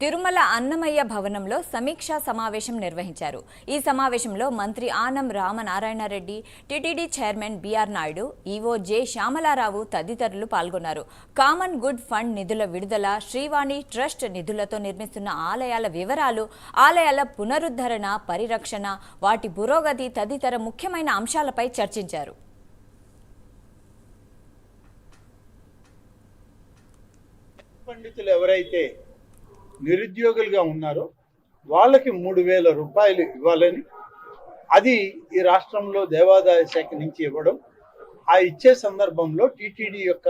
తిరుమల అన్నమయ్య భవనంలో సమీక్షా సమావేశం నిర్వహించారు. ఈ సమావేశంలో మంత్రి Anam Ramanarayana Reddy, TTD chairman BR Naidu, EO J Syamala Rao తదితరులు పాల్గొన్నారు. కామన్ గుడ్ ఫండ్ నిధుల విడుదల, శ్రీవాణి ట్రస్ట్ నిధులతో నిర్మిస్తున్న ఆలయాల వివరాలు, ఆలయాల పునరుద్ధరణ, పరిరక్షణ, వాటి పురోగతి తదితర ముఖ్యమైన అంశాలపై చర్చించారు. పండితులు ఎవరైతే నిరుద్యోగులుగా ఉన్నారో వాళ్ళకి 3,000 రూపాయలు ఇవ్వాలని, అది ఈ రాష్ట్రంలో దేవాదాయ శాఖ నుంచి ఇవ్వడం, ఆ ఇచ్చే సందర్భంలో టీటీడీ యొక్క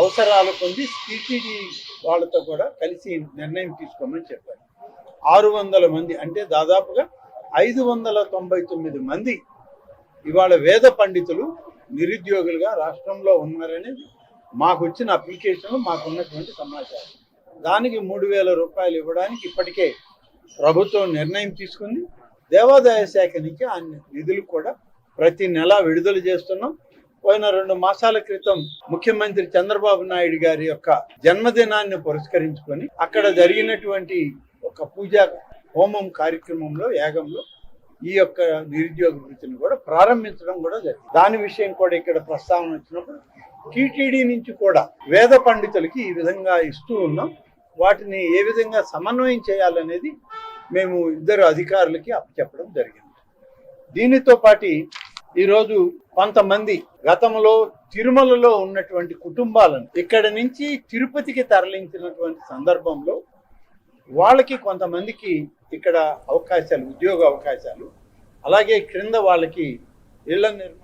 అవసరాలు పొంది టీటీడీ వాళ్ళతో కూడా కలిసి నిర్ణయం తీసుకోమని చెప్పారు. 600 మంది అంటే దాదాపుగా 599 మంది ఇవాళ వేద పండితులు నిరుద్యోగులుగా రాష్ట్రంలో ఉన్నారనేది మాకు వచ్చిన అప్లికేషన్లు, మాకున్నటువంటి సమాచారం. దానికి 3,000 రూపాయలు ఇవ్వడానికి ఇప్పటికే ప్రభుత్వం నిర్ణయం తీసుకుంది. దేవాదాయ శాఖ నుంచి ఆ నిధులు కూడా ప్రతి నెల విడుదల చేస్తున్నాం. పోయిన 2 మాసాల క్రితం ముఖ్యమంత్రి చంద్రబాబు నాయుడు గారి యొక్క జన్మదినాన్ని పురస్కరించుకొని అక్కడ జరిగినటువంటి ఒక పూజా హోమం కార్యక్రమంలో, యాగంలో ఈ యొక్క నిరుద్యోగ వృత్తిని కూడా ప్రారంభించడం కూడా జరిగింది. దాని విషయం కూడా ఇక్కడ ప్రస్తావన వచ్చినప్పుడు టీటీడీ నుంచి కూడా వేద పండితులకి ఈ విధంగా ఇస్తూ ఉన్నాం. వాటిని ఏ విధంగా సమన్వయం చేయాలనేది మేము ఇద్దరు అధికారులకి అప్పచెప్పడం జరిగింది. దీనితో పాటు ఈరోజు కొంతమంది గతంలో తిరుమలలో ఉన్నటువంటి కుటుంబాలను ఇక్కడి నుంచి తిరుపతికి తరలించినటువంటి సందర్భంలో వాళ్ళకి కొంతమందికి ఇక్కడ అవకాశాలు, ఉద్యోగ అవకాశాలు, అలాగే క్రింద వాళ్ళకి ఇళ్ల నిర్మాణం